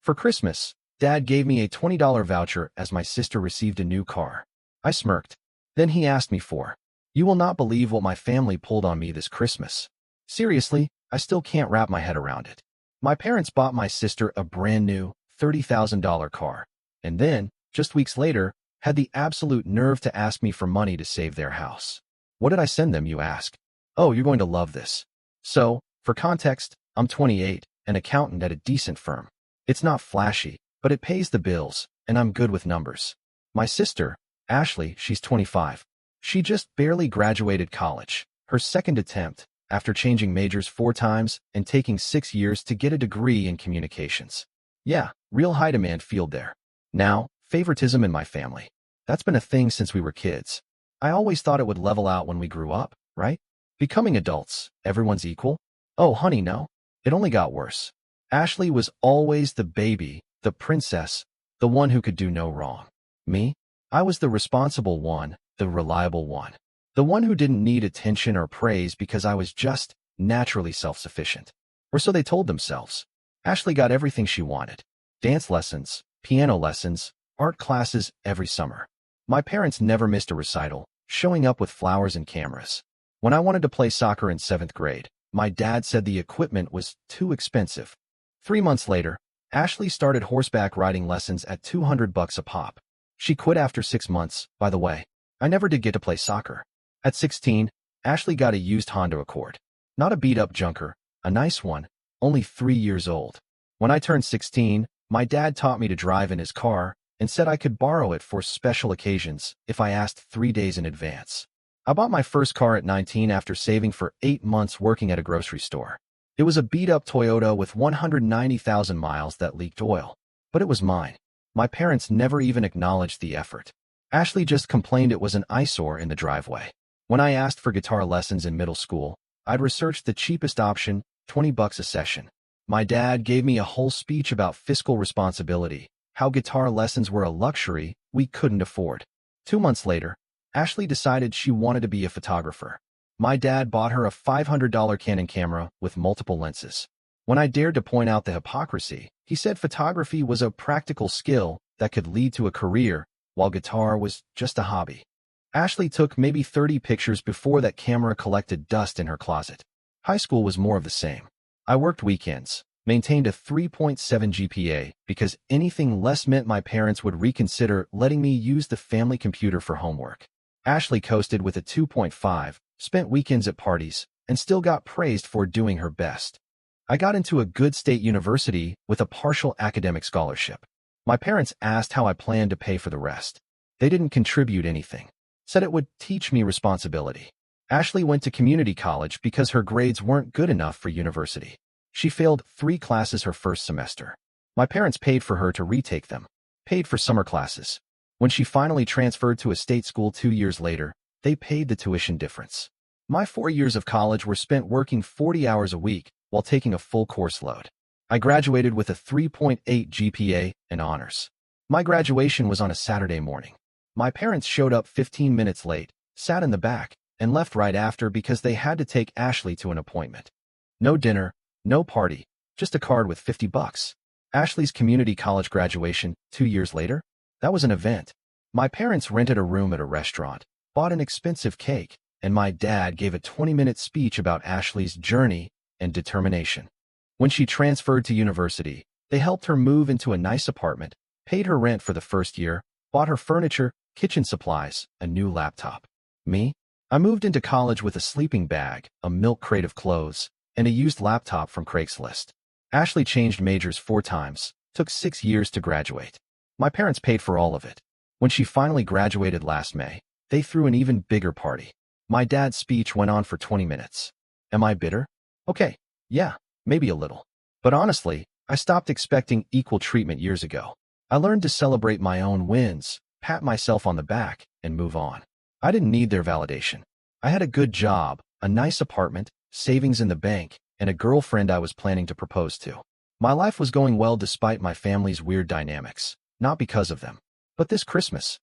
For Christmas, Dad gave me a $20 voucher as my sister received a new car. I smirked. Then he asked me for, "You will not believe what my family pulled on me this Christmas." Seriously, I still can't wrap my head around it. My parents bought my sister a brand new $30,000 car, and then, just weeks later, had the absolute nerve to ask me for money to save their house. What did I send them, you ask? Oh, you're going to love this. So, for context, I'm 28, an accountant at a decent firm. It's not flashy, but it pays the bills, and I'm good with numbers. My sister, Ashley, she's 25. She just barely graduated college, her second attempt, after changing majors 4 times and taking 6 years to get a degree in communications. Yeah, real high-demand field there. Now, favoritism in my family. That's been a thing since we were kids. I always thought it would level out when we grew up, right? Becoming adults, everyone's equal? Oh, honey, no. It only got worse. Ashley was always the baby, the princess, the one who could do no wrong. Me? I was the responsible one, the reliable one. The one who didn't need attention or praise because I was just naturally self-sufficient. Or so they told themselves. Ashley got everything she wanted. Dance lessons, piano lessons, art classes every summer. My parents never missed a recital, showing up with flowers and cameras. When I wanted to play soccer in 7th grade, my dad said the equipment was too expensive. 3 months later, Ashley started horseback riding lessons at $200 a pop. She quit after 6 months, by the way. I never did get to play soccer. At 16, Ashley got a used Honda Accord. Not a beat-up junker, a nice one, only 3 years old. When I turned 16, my dad taught me to drive in his car and said I could borrow it for special occasions if I asked 3 days in advance. I bought my first car at 19 after saving for 8 months working at a grocery store. It was a beat-up Toyota with 190,000 miles that leaked oil. But it was mine. My parents never even acknowledged the effort. Ashley just complained it was an eyesore in the driveway. When I asked for guitar lessons in middle school, I'd researched the cheapest option, $20 a session. My dad gave me a whole speech about fiscal responsibility, how guitar lessons were a luxury we couldn't afford. 2 months later, Ashley decided she wanted to be a photographer. My dad bought her a $500 Canon camera with multiple lenses. When I dared to point out the hypocrisy, he said photography was a practical skill that could lead to a career, while guitar was just a hobby. Ashley took maybe 30 pictures before that camera collected dust in her closet. High school was more of the same. I worked weekends, maintained a 3.7 GPA because anything less meant my parents would reconsider letting me use the family computer for homework. Ashley coasted with a 2.5, spent weekends at parties, and still got praised for doing her best. I got into a good state university with a partial academic scholarship. My parents asked how I planned to pay for the rest. They didn't contribute anything. Said it would teach me responsibility. Ashley went to community college because her grades weren't good enough for university. She failed 3 classes her first semester. My parents paid for her to retake them, paid for summer classes. When she finally transferred to a state school 2 years later, they paid the tuition difference. My 4 years of college were spent working 40 hours a week while taking a full course load. I graduated with a 3.8 GPA and honors. My graduation was on a Saturday morning. My parents showed up 15 minutes late, sat in the back, and left right after because they had to take Ashley to an appointment. No dinner, no party, just a card with $50. Ashley's community college graduation 2 years later? That was an event. My parents rented a room at a restaurant, bought an expensive cake, and my dad gave a 20-minute speech about Ashley's journey and determination. When she transferred to university, they helped her move into a nice apartment, paid her rent for the first year, bought her furniture, kitchen supplies, a new laptop. Me? I moved into college with a sleeping bag, a milk crate of clothes, and a used laptop from Craigslist. Ashley changed majors 4 times, took 6 years to graduate. My parents paid for all of it. When she finally graduated last May, they threw an even bigger party. My dad's speech went on for 20 minutes. Am I bitter? Okay, yeah, maybe a little. But honestly, I stopped expecting equal treatment years ago. I learned to celebrate my own wins, pat myself on the back, and move on. I didn't need their validation. I had a good job, a nice apartment, savings in the bank, and a girlfriend I was planning to propose to. My life was going well despite my family's weird dynamics, not because of them. But this Christmas,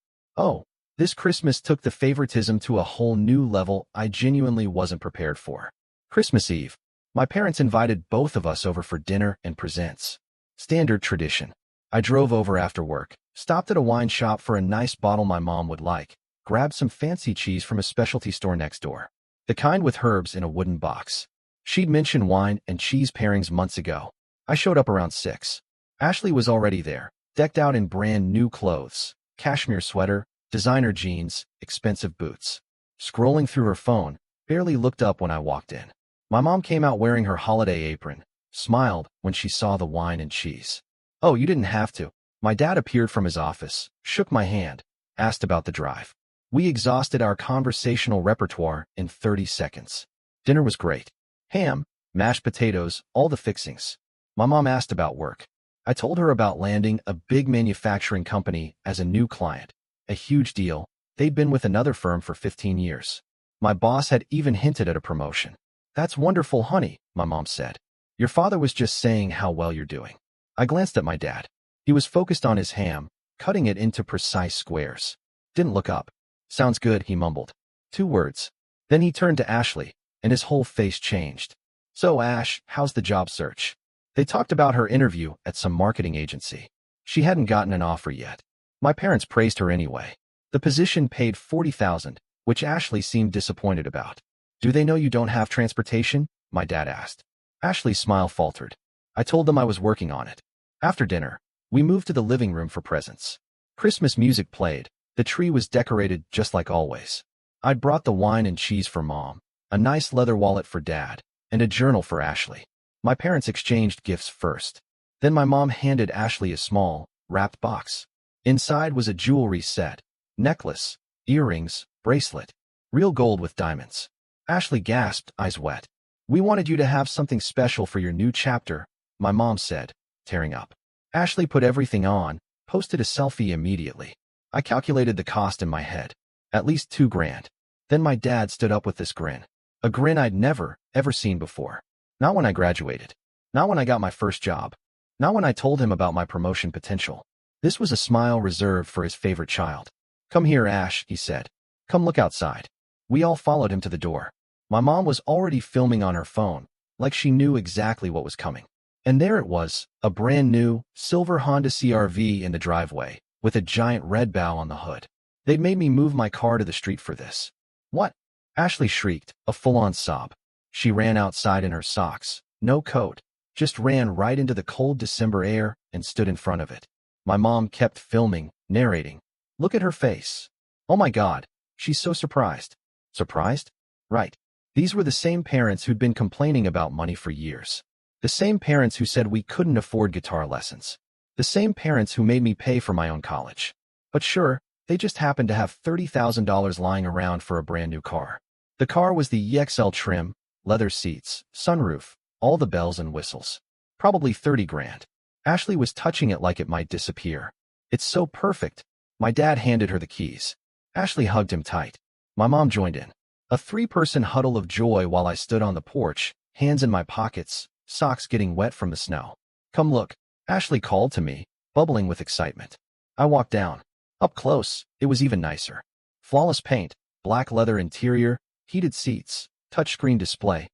this Christmas took the favoritism to a whole new level I genuinely wasn't prepared for. Christmas Eve, my parents invited both of us over for dinner and presents. Standard tradition. I drove over after work, stopped at a wine shop for a nice bottle my mom would like, grabbed some fancy cheese from a specialty store next door. The kind with herbs in a wooden box. She'd mentioned wine and cheese pairings months ago. I showed up around 6. Ashley was already there, decked out in brand new clothes, cashmere sweater, designer jeans, expensive boots. Scrolling through her phone, barely looked up when I walked in. My mom came out wearing her holiday apron, smiled when she saw the wine and cheese. "Oh, you didn't have to." My dad appeared from his office, shook my hand, asked about the drive. We exhausted our conversational repertoire in 30 seconds. Dinner was great. Ham, mashed potatoes, all the fixings. My mom asked about work. I told her about landing a big manufacturing company as a new client. A huge deal. They'd been with another firm for 15 years. My boss had even hinted at a promotion. "That's wonderful, honey," my mom said. "Your father was just saying how well you're doing." I glanced at my dad. He was focused on his ham, cutting it into precise squares. Didn't look up. "Sounds good," he mumbled. 2 words. Then he turned to Ashley, and his whole face changed. "So, Ash, how's the job search?" They talked about her interview at some marketing agency. She hadn't gotten an offer yet. My parents praised her anyway. The position paid $40,000, which Ashley seemed disappointed about. "Do they know you don't have transportation?" my dad asked. Ashley's smile faltered. I told them I was working on it. After dinner, we moved to the living room for presents. Christmas music played. The tree was decorated just like always. I'd brought the wine and cheese for Mom, a nice leather wallet for Dad, and a journal for Ashley. My parents exchanged gifts first. Then my mom handed Ashley a small, wrapped box. Inside was a jewelry set, necklace, earrings, bracelet, real gold with diamonds. Ashley gasped, eyes wet. "We wanted you to have something special for your new chapter," my mom said, tearing up. Ashley put everything on, posted a selfie immediately. I calculated the cost in my head. At least $2,000. Then my dad stood up with this grin. A grin I'd never, ever seen before. Not when I graduated. Not when I got my first job. Not when I told him about my promotion potential. This was a smile reserved for his favorite child. "Come here, Ash," he said. "Come look outside." We all followed him to the door. My mom was already filming on her phone, like she knew exactly what was coming. And there it was, a brand new, silver Honda CR-V in the driveway, with a giant red bow on the hood. They'd made me move my car to the street for this. "What?" Ashley shrieked, a full-on sob. She ran outside in her socks, no coat, just ran right into the cold December air and stood in front of it. My mom kept filming, narrating. "Look at her face. Oh my God, she's so surprised." Surprised? Right. These were the same parents who'd been complaining about money for years. The same parents who said we couldn't afford guitar lessons. The same parents who made me pay for my own college. But sure, they just happened to have $30,000 lying around for a brand new car. The car was the EXL trim, leather seats, sunroof, all the bells and whistles. Probably $30,000. Ashley was touching it like it might disappear. "It's so perfect." My dad handed her the keys. Ashley hugged him tight. My mom joined in. A 3-person huddle of joy while I stood on the porch, hands in my pockets, socks getting wet from the snow. "Come look," Ashley called to me, bubbling with excitement. I walked down. Up close, it was even nicer. Flawless paint, black leather interior, heated seats, touchscreen display.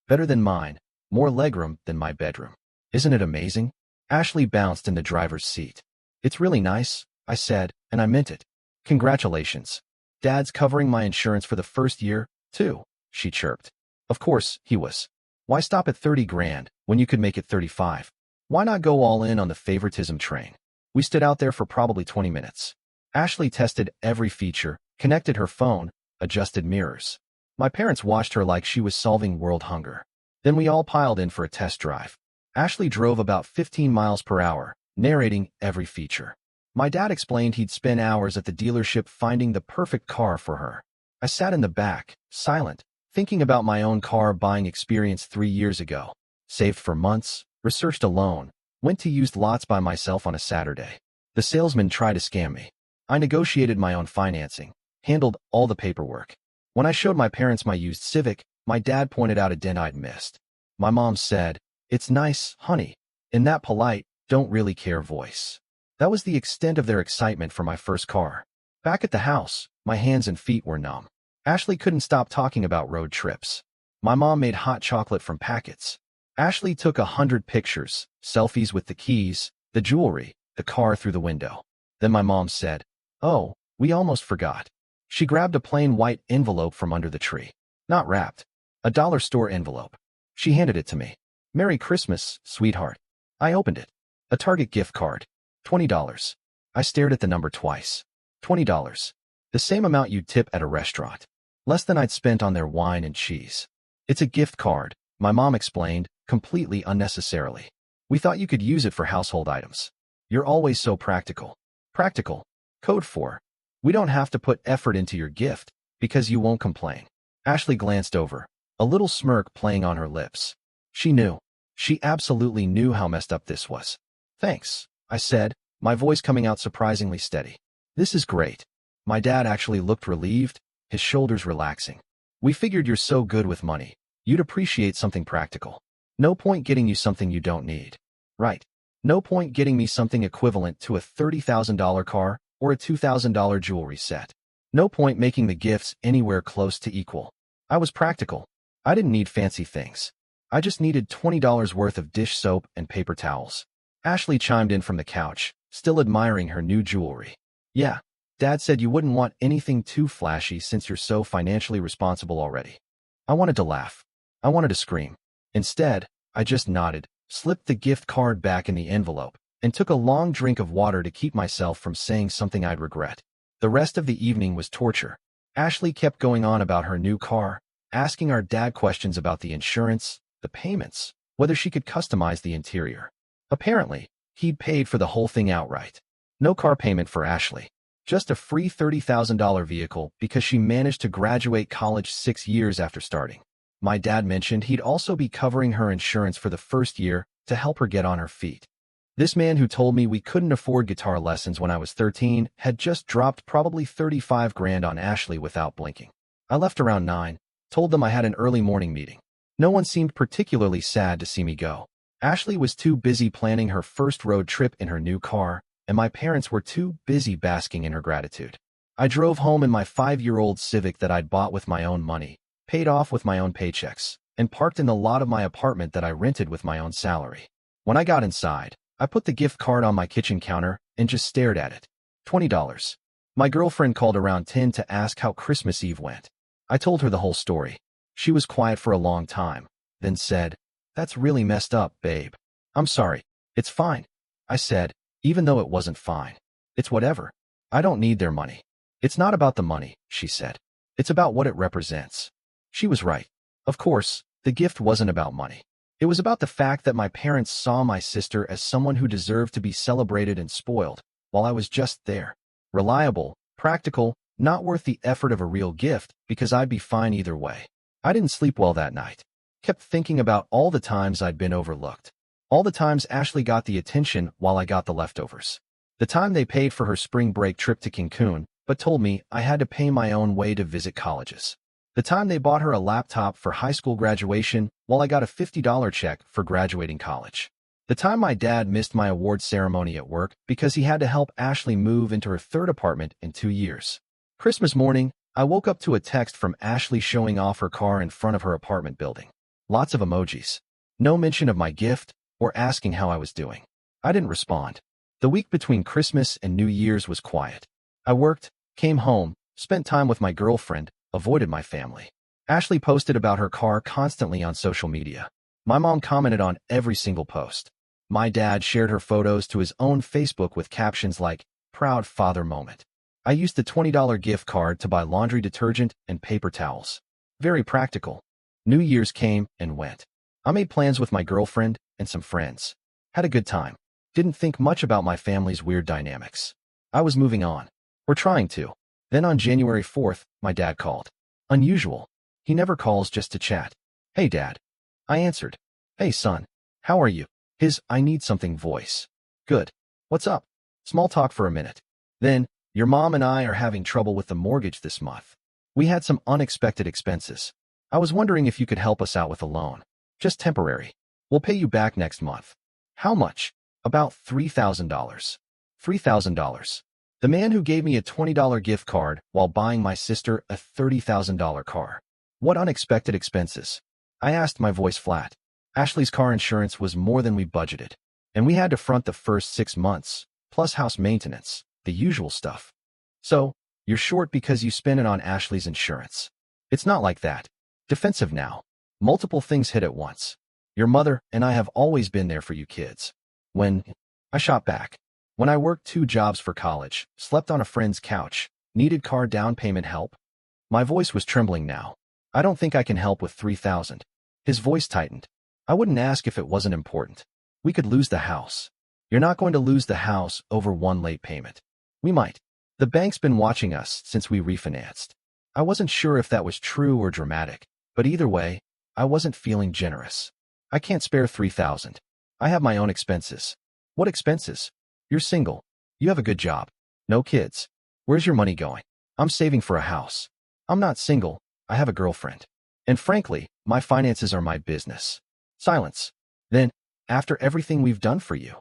Better than mine, more legroom than my bedroom. "Isn't it amazing?" Ashley bounced in the driver's seat. "It's really nice," I said, and I meant it. "Congratulations. Dad's covering my insurance for the first year, too," she chirped. Of course, he was. Why stop at $30,000 when you could make it 35? Why not go all in on the favoritism train? We stood out there for probably 20 minutes. Ashley tested every feature, connected her phone, adjusted mirrors. My parents watched her like she was solving world hunger. Then we all piled in for a test drive. Ashley drove about 15 miles per hour, narrating every feature. My dad explained he'd spent hours at the dealership finding the perfect car for her. I sat in the back, silent, thinking about my own car buying experience 3 years ago. Saved for months, researched alone, went to used lots by myself on a Saturday. The salesman tried to scam me. I negotiated my own financing, handled all the paperwork. When I showed my parents my used Civic, my dad pointed out a dent I'd missed. My mom said, "It's nice, honey," in that polite, don't really care voice. That was the extent of their excitement for my first car. Back at the house, my hands and feet were numb. Ashley couldn't stop talking about road trips. My mom made hot chocolate from packets. Ashley took 100 pictures, selfies with the keys, the jewelry, the car through the window. Then my mom said, "Oh, we almost forgot." She grabbed a plain white envelope from under the tree. Not wrapped. A dollar store envelope. She handed it to me. "Merry Christmas, sweetheart." I opened it. A Target gift card. $20. I stared at the number twice. $20. The same amount you'd tip at a restaurant. Less than I'd spent on their wine and cheese. "It's a gift card," my mom explained, completely unnecessarily. "We thought you could use it for household items. You're always so practical." Practical. Code for, "We don't have to put effort into your gift because you won't complain." Ashley glanced over, a little smirk playing on her lips. She knew. She absolutely knew how messed up this was. "Thanks," I said, my voice coming out surprisingly steady. "This is great." My dad actually looked relieved, his shoulders relaxing. "We figured you're so good with money. You'd appreciate something practical. No point getting you something you don't need." Right. No point getting me something equivalent to a $30,000 car or a $2,000 jewelry set. No point making the gifts anywhere close to equal. I was practical. I didn't need fancy things. I just needed $20 worth of dish soap and paper towels. Ashley chimed in from the couch, still admiring her new jewelry. "Yeah, Dad said you wouldn't want anything too flashy since you're so financially responsible already." I wanted to laugh. I wanted to scream. Instead, I just nodded, slipped the gift card back in the envelope, and took a long drink of water to keep myself from saying something I'd regret. The rest of the evening was torture. Ashley kept going on about her new car, asking our dad questions about the insurance, the payments, whether she could customize the interior. Apparently, he'd paid for the whole thing outright. No car payment for Ashley. Just a free $30,000 vehicle because she managed to graduate college 6 years after starting. My dad mentioned he'd also be covering her insurance for the first year to help her get on her feet. This man who told me we couldn't afford guitar lessons when I was 13 had just dropped probably 35 grand on Ashley without blinking. I left around 9, told them I had an early morning meeting. No one seemed particularly sad to see me go. Ashley was too busy planning her first road trip in her new car, and my parents were too busy basking in her gratitude. I drove home in my 5-year-old Civic that I'd bought with my own money, paid off with my own paychecks, and parked in the lot of my apartment that I rented with my own salary. When I got inside, I put the gift card on my kitchen counter and just stared at it. $20. My girlfriend called around 10 to ask how Christmas Eve went. I told her the whole story. She was quiet for a long time, then said, "That's really messed up, babe." "I'm sorry. It's fine," I said, even though it wasn't fine. "It's whatever. I don't need their money." "It's not about the money," she said. "It's about what it represents." She was right. Of course, the gift wasn't about money. It was about the fact that my parents saw my sister as someone who deserved to be celebrated and spoiled, while I was just there. Reliable, practical, not worth the effort of a real gift because I'd be fine either way. I didn't sleep well that night. Kept thinking about all the times I'd been overlooked. All the times Ashley got the attention while I got the leftovers. The time they paid for her spring break trip to Cancun, but told me I had to pay my own way to visit colleges. The time they bought her a laptop for high school graduation while I got a $50 check for graduating college. The time my dad missed my award ceremony at work because he had to help Ashley move into her third apartment in 2 years. Christmas morning, I woke up to a text from Ashley showing off her car in front of her apartment building. Lots of emojis. No mention of my gift or asking how I was doing. I didn't respond. The week between Christmas and New Year's was quiet. I worked, came home, spent time with my girlfriend, avoided my family. Ashley posted about her car constantly on social media. My mom commented on every single post. My dad shared her photos to his own Facebook with captions like, "Proud father moment." I used the $20 gift card to buy laundry detergent and paper towels. Very practical. New Year's came and went. I made plans with my girlfriend and some friends. Had a good time. Didn't think much about my family's weird dynamics. I was moving on. Or trying to. Then on January 4th, my dad called. Unusual. He never calls just to chat. "Hey, Dad." I answered. "Hey, son. How are you?" His "I need something" voice. "Good. What's up?" Small talk for a minute. Then, "Your mom and I are having trouble with the mortgage this month. We had some unexpected expenses. I was wondering if you could help us out with a loan. Just temporary. We'll pay you back next month." "How much?" "About $3,000. $3,000. The man who gave me a $20 gift card while buying my sister a $30,000 car. What unexpected expenses? I asked, my voice flat. Ashley's car insurance was more than we budgeted, and we had to front the first 6 months, plus house maintenance, the usual stuff. So, you're short because you spent it on Ashley's insurance. It's not like that. Defensive now. Multiple things hit at once. Your mother and I have always been there for you kids. When I shot back. When I worked 2 jobs for college, slept on a friend's couch, needed car down payment help. My voice was trembling now. I don't think I can help with 3,000. His voice tightened. I wouldn't ask if it wasn't important. We could lose the house. You're not going to lose the house over one late payment. We might. The bank's been watching us since we refinanced. I wasn't sure if that was true or dramatic, but either way, I wasn't feeling generous. I can't spare 3,000. I have my own expenses. What expenses? You're single. You have a good job. No kids. Where's your money going? I'm saving for a house. I'm not single. I have a girlfriend. And frankly, my finances are my business. Silence. Then, after everything we've done for you,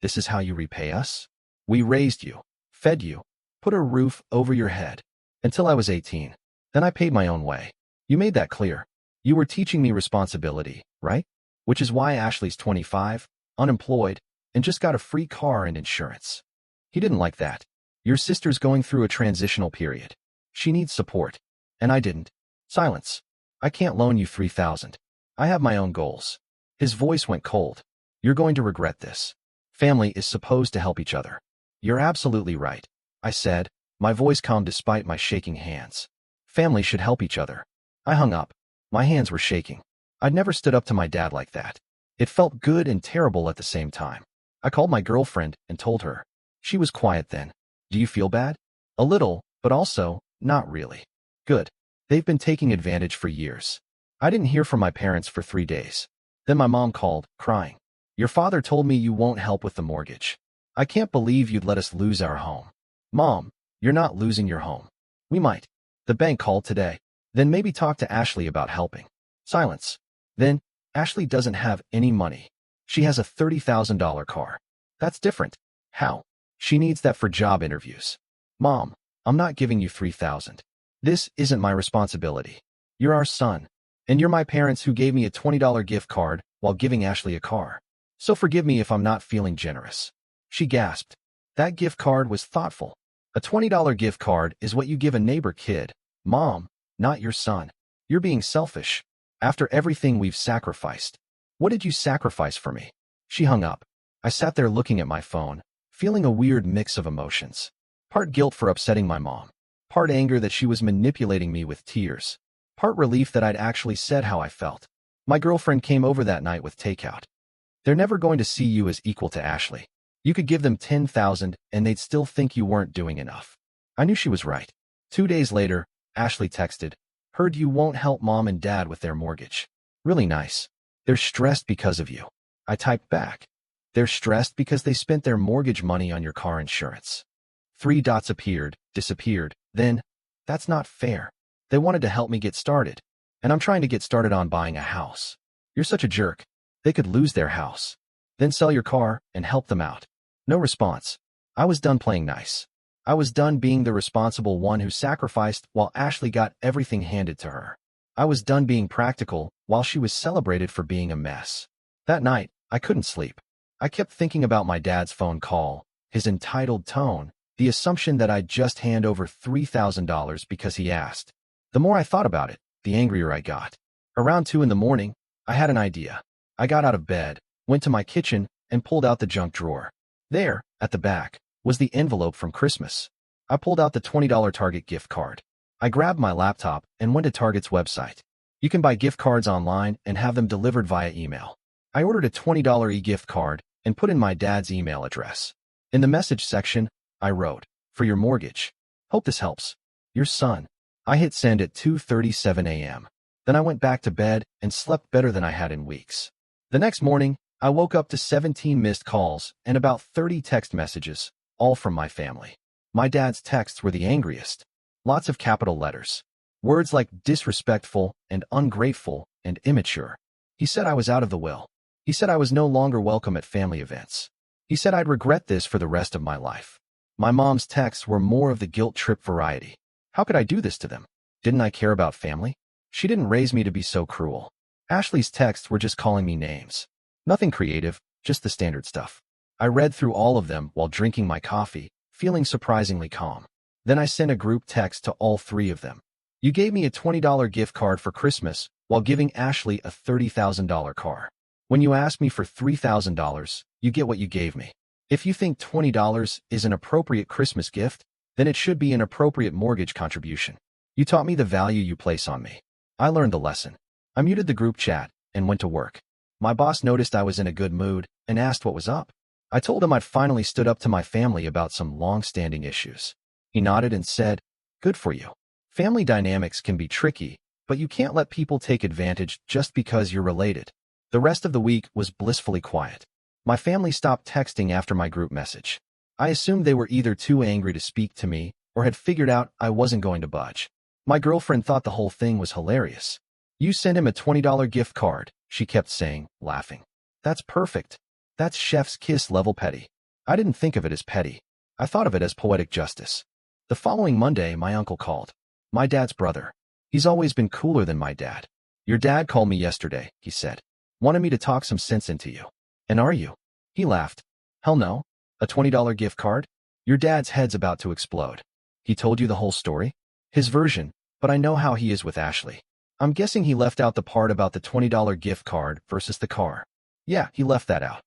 this is how you repay us? We raised you, fed you, put a roof over your head, until I was 18. Then I paid my own way. You made that clear. You were teaching me responsibility, right? Which is why Ashley's 25, unemployed, and just got a free car and insurance. He didn't like that. Your sister's going through a transitional period. She needs support. And I didn't. Silence. I can't loan you 3,000. I have my own goals. His voice went cold. You're going to regret this. Family is supposed to help each other. You're absolutely right, I said, my voice calm despite my shaking hands. Family should help each other. I hung up. My hands were shaking. I'd never stood up to my dad like that. It felt good and terrible at the same time. I called my girlfriend and told her. She was quiet then. Do you feel bad? A little, but also, not really. Good. They've been taking advantage for years. I didn't hear from my parents for 3 days. Then my mom called, crying. Your father told me you won't help with the mortgage. I can't believe you'd let us lose our home. Mom, you're not losing your home. We might. The bank called today. Then maybe talk to Ashley about helping. Silence. Then, Ashley doesn't have any money. She has a $30,000 car. That's different. How? She needs that for job interviews. Mom, I'm not giving you 3,000. This isn't my responsibility. You're our son. And you're my parents who gave me a $20 gift card while giving Ashley a car. So forgive me if I'm not feeling generous. She gasped. That gift card was thoughtful. A $20 gift card is what you give a neighbor kid. Mom, not your son. You're being selfish. After everything we've sacrificed. What did you sacrifice for me? She hung up. I sat there looking at my phone, feeling a weird mix of emotions. Part guilt for upsetting my mom. Part anger that she was manipulating me with tears. Part relief that I'd actually said how I felt. My girlfriend came over that night with takeout. They're never going to see you as equal to Ashley. You could give them 10,000 and they'd still think you weren't doing enough. I knew she was right. 2 days later, Ashley texted, heard you won't help mom and dad with their mortgage. Really nice. They're stressed because of you. I typed back. They're stressed because they spent their mortgage money on your car insurance. 3 dots appeared, disappeared, then, that's not fair. They wanted to help me get started. And I'm trying to get started on buying a house. You're such a jerk. They could lose their house. Then sell your car and help them out. No response. I was done playing nice. I was done being the responsible one who sacrificed while Ashley got everything handed to her. I was done being practical while she was celebrated for being a mess. That night, I couldn't sleep. I kept thinking about my dad's phone call, his entitled tone, the assumption that I'd just hand over $3,000 because he asked. The more I thought about it, the angrier I got. Around 2 in the morning, I had an idea. I got out of bed, went to my kitchen, and pulled out the junk drawer. There, at the back, was the envelope from Christmas. I pulled out the $20 Target gift card. I grabbed my laptop and went to Target's website. You can buy gift cards online and have them delivered via email. I ordered a $20 e-gift card and put in my dad's email address. In the message section, I wrote, for your mortgage. Hope this helps. Your son. I hit send at 2:37 a.m. Then I went back to bed and slept better than I had in weeks. The next morning, I woke up to 17 missed calls and about 30 text messages, all from my family. My dad's texts were the angriest. Lots of capital letters. Words like disrespectful and ungrateful and immature. He said I was out of the will. He said I was no longer welcome at family events. He said I'd regret this for the rest of my life. My mom's texts were more of the guilt trip variety. How could I do this to them? Didn't I care about family? She didn't raise me to be so cruel. Ashley's texts were just calling me names. Nothing creative, just the standard stuff. I read through all of them while drinking my coffee, feeling surprisingly calm. Then I sent a group text to all three of them. You gave me a $20 gift card for Christmas while giving Ashley a $30,000 car. When you asked me for $3,000, you get what you gave me. If you think $20 is an appropriate Christmas gift, then it should be an appropriate mortgage contribution. You taught me the value you place on me. I learned the lesson. I muted the group chat and went to work. My boss noticed I was in a good mood and asked what was up. I told him I'd finally stood up to my family about some long-standing issues. He nodded and said, "Good for you. Family dynamics can be tricky, but you can't let people take advantage just because you're related." The rest of the week was blissfully quiet. My family stopped texting after my group message. I assumed they were either too angry to speak to me or had figured out I wasn't going to budge. My girlfriend thought the whole thing was hilarious. "You sent him a $20 gift card," she kept saying, laughing. "That's perfect. That's chef's kiss level petty." I didn't think of it as petty. I thought of it as poetic justice. The following Monday, my uncle called. My dad's brother. He's always been cooler than my dad. "Your dad called me yesterday," he said. "Wanted me to talk some sense into you." "And are you?" He laughed. "Hell no. A $20 gift card? Your dad's head's about to explode." "He told you the whole story?" "His version, but I know how he is with Ashley." "I'm guessing he left out the part about the $20 gift card versus the car." "Yeah, he left that out."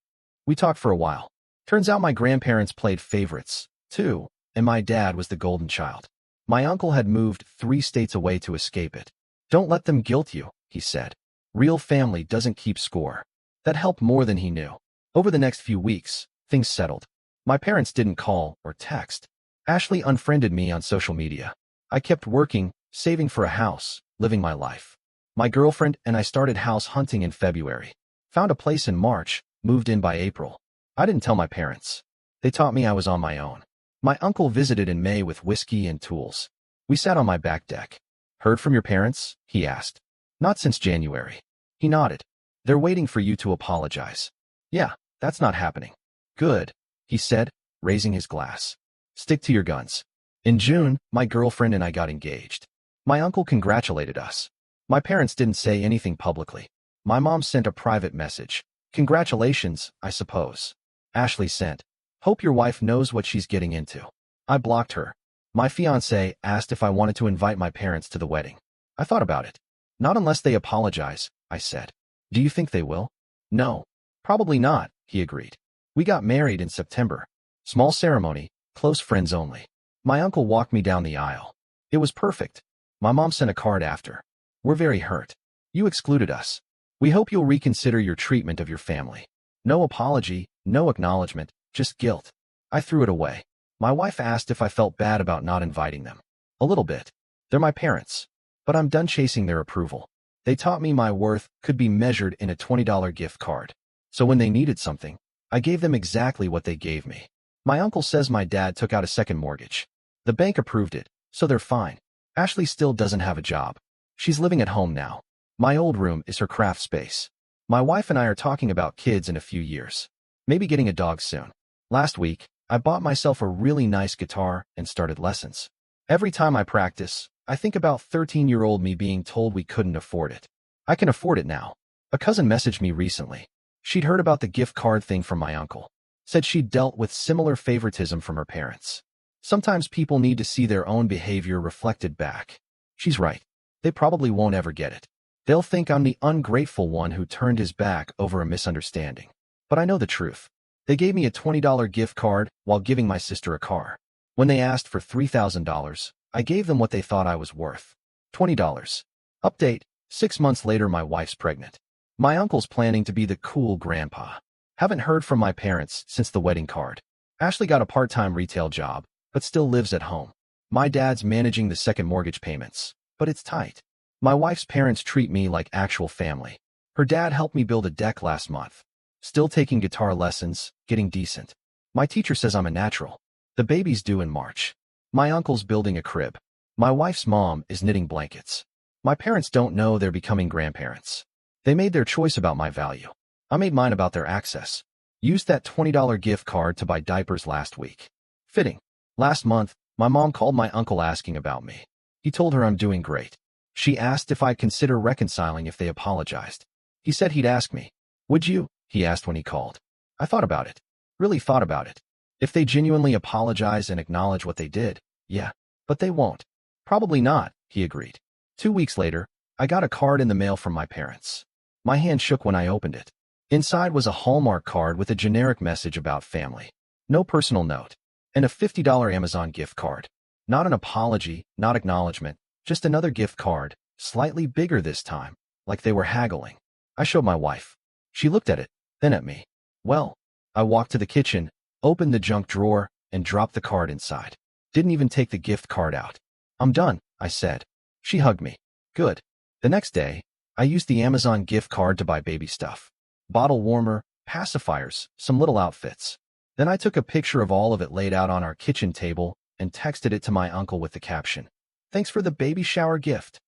We talked for a while. Turns out my grandparents played favorites, too, and my dad was the golden child. My uncle had moved 3 states away to escape it. "Don't let them guilt you," he said. "Real family doesn't keep score." That helped more than he knew. Over the next few weeks, things settled. My parents didn't call or text. Ashley unfriended me on social media. I kept working, saving for a house, living my life. My girlfriend and I started house hunting in February. Found a place in March, moved in by April. I didn't tell my parents. They taught me I was on my own. My uncle visited in May with whiskey and tools. We sat on my back deck. "Heard from your parents?" he asked. "Not since January." He nodded. "They're waiting for you to apologize." "Yeah, that's not happening." "Good," he said, raising his glass. "Stick to your guns." In June, my girlfriend and I got engaged. My uncle congratulated us. My parents didn't say anything publicly. My mom sent a private message. "Congratulations, I suppose." Ashley sent, "Hope your wife knows what she's getting into." I blocked her. My fiancé asked if I wanted to invite my parents to the wedding. I thought about it. "Not unless they apologize," I said. "Do you think they will?" "No. Probably not," he agreed. We got married in September. Small ceremony, close friends only. My uncle walked me down the aisle. It was perfect. My mom sent a card after. "We're very hurt. You excluded us. We hope you'll reconsider your treatment of your family." No apology, no acknowledgement, just guilt. I threw it away. My wife asked if I felt bad about not inviting them. A little bit. They're my parents. But I'm done chasing their approval. They taught me my worth could be measured in a $20 gift card. So when they needed something, I gave them exactly what they gave me. My uncle says my dad took out a second mortgage. The bank approved it, so they're fine. Ashley still doesn't have a job. She's living at home now. My old room is her craft space. My wife and I are talking about kids in a few years. Maybe getting a dog soon. Last week, I bought myself a really nice guitar and started lessons. Every time I practice, I think about 13-year-old me being told we couldn't afford it. I can afford it now. A cousin messaged me recently. She'd heard about the gift card thing from my uncle. Said she'd dealt with similar favoritism from her parents. Sometimes people need to see their own behavior reflected back. She's right. They probably won't ever get it. They'll think I'm the ungrateful one who turned his back over a misunderstanding. But I know the truth. They gave me a $20 gift card while giving my sister a car. When they asked for $3,000, I gave them what they thought I was worth. $20. Update: 6 months later, my wife's pregnant. My uncle's planning to be the cool grandpa. Haven't heard from my parents since the wedding card. Ashley got a part-time retail job, but still lives at home. My dad's managing the second mortgage payments, but it's tight. My wife's parents treat me like actual family. Her dad helped me build a deck last month. Still taking guitar lessons, getting decent. My teacher says I'm a natural. The baby's due in March. My uncle's building a crib. My wife's mom is knitting blankets. My parents don't know they're becoming grandparents. They made their choice about my value. I made mine about their access. Used that $20 gift card to buy diapers last week. Fitting. Last month, my mom called my uncle asking about me. He told her I'm doing great. She asked if I'd consider reconciling if they apologized. He said he'd ask me. Would you? He asked when he called. I thought about it. Really thought about it. If they genuinely apologize and acknowledge what they did, yeah. But they won't. Probably not, he agreed. 2 weeks later, I got a card in the mail from my parents. My hand shook when I opened it. Inside was a Hallmark card with a generic message about family. No personal note. And a $50 Amazon gift card. Not an apology, not acknowledgement, just another gift card, slightly bigger this time, like they were haggling. I showed my wife. She looked at it, then at me. Well, I walked to the kitchen, opened the junk drawer, and dropped the card inside. Didn't even take the gift card out. I'm done, I said. She hugged me. Good. The next day, I used the Amazon gift card to buy baby stuff. Bottle warmer, pacifiers, some little outfits. Then I took a picture of all of it laid out on our kitchen table and texted it to my uncle with the caption, "Thanks for the baby shower gift."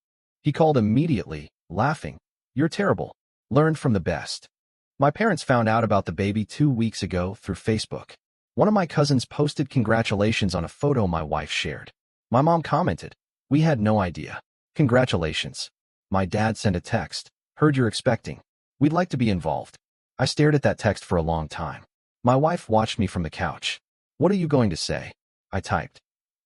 He called immediately, laughing. "You're terrible. Learned from the best." My parents found out about the baby 2 weeks ago through Facebook. One of my cousins posted congratulations on a photo my wife shared. My mom commented, "We had no idea. Congratulations." My dad sent a text, "Heard you're expecting. We'd like to be involved." I stared at that text for a long time. My wife watched me from the couch. "What are you going to say?" I typed.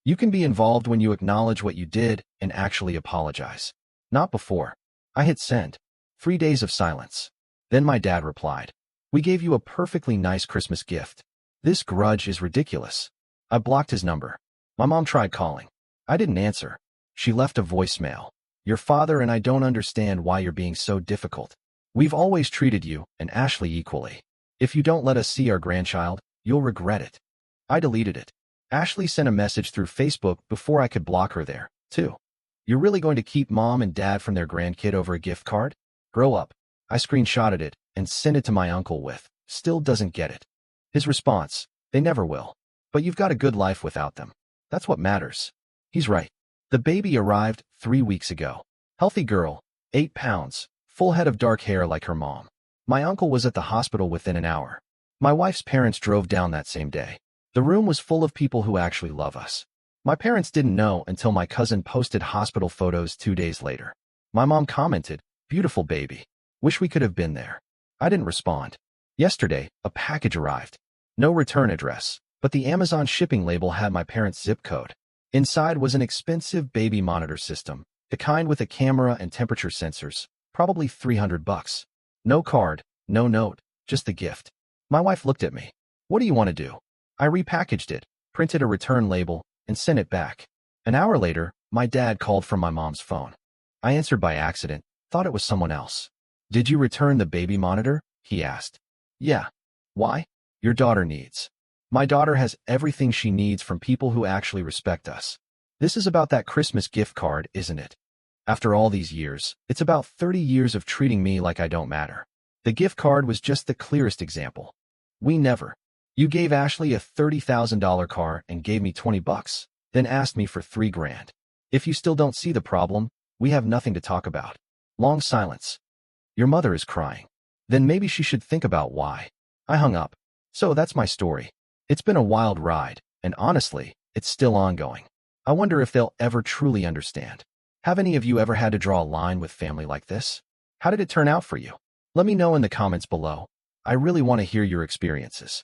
"You can be involved when you acknowledge what you did and actually apologize. Not before." I hit send. 3 days of silence. Then my dad replied, "We gave you a perfectly nice Christmas gift. This grudge is ridiculous." I blocked his number. My mom tried calling. I didn't answer. She left a voicemail. "Your father and I don't understand why you're being so difficult. We've always treated you and Ashley equally. If you don't let us see our grandchild, you'll regret it." I deleted it. Ashley sent a message through Facebook before I could block her there, too. "You're really going to keep mom and dad from their grandkid over a gift card? Grow up." I screenshotted it and sent it to my uncle with, "Still doesn't get it." His response, "They never will. But you've got a good life without them. That's what matters." He's right. The baby arrived 3 weeks ago. Healthy girl, 8 pounds, full head of dark hair like her mom. My uncle was at the hospital within an hour. My wife's parents drove down that same day. The room was full of people who actually love us. My parents didn't know until my cousin posted hospital photos 2 days later. My mom commented, "Beautiful baby. Wish we could have been there." I didn't respond. Yesterday, a package arrived. No return address, but the Amazon shipping label had my parents' zip code. Inside was an expensive baby monitor system, the kind with a camera and temperature sensors, probably $300. No card, no note, just the gift. My wife looked at me. "What do you want to do?" I repackaged it, printed a return label, and sent it back. An hour later, my dad called from my mom's phone. I answered by accident, thought it was someone else. "Did you return the baby monitor?" he asked. "Yeah." "Why?" "Your daughter needs." My daughter has everything she needs from people who actually respect us. This is about that Christmas gift card, isn't it? After all these years, it's about 30 years of treating me like I don't matter. The gift card was just the clearest example. We never. You gave Ashley a $30,000 car and gave me $20, then asked me for $3,000. If you still don't see the problem, we have nothing to talk about. Long silence. Your mother is crying. Then maybe she should think about why. I hung up. So that's my story. It's been a wild ride, and honestly, it's still ongoing. I wonder if they'll ever truly understand. Have any of you ever had to draw a line with family like this? How did it turn out for you? Let me know in the comments below. I really want to hear your experiences.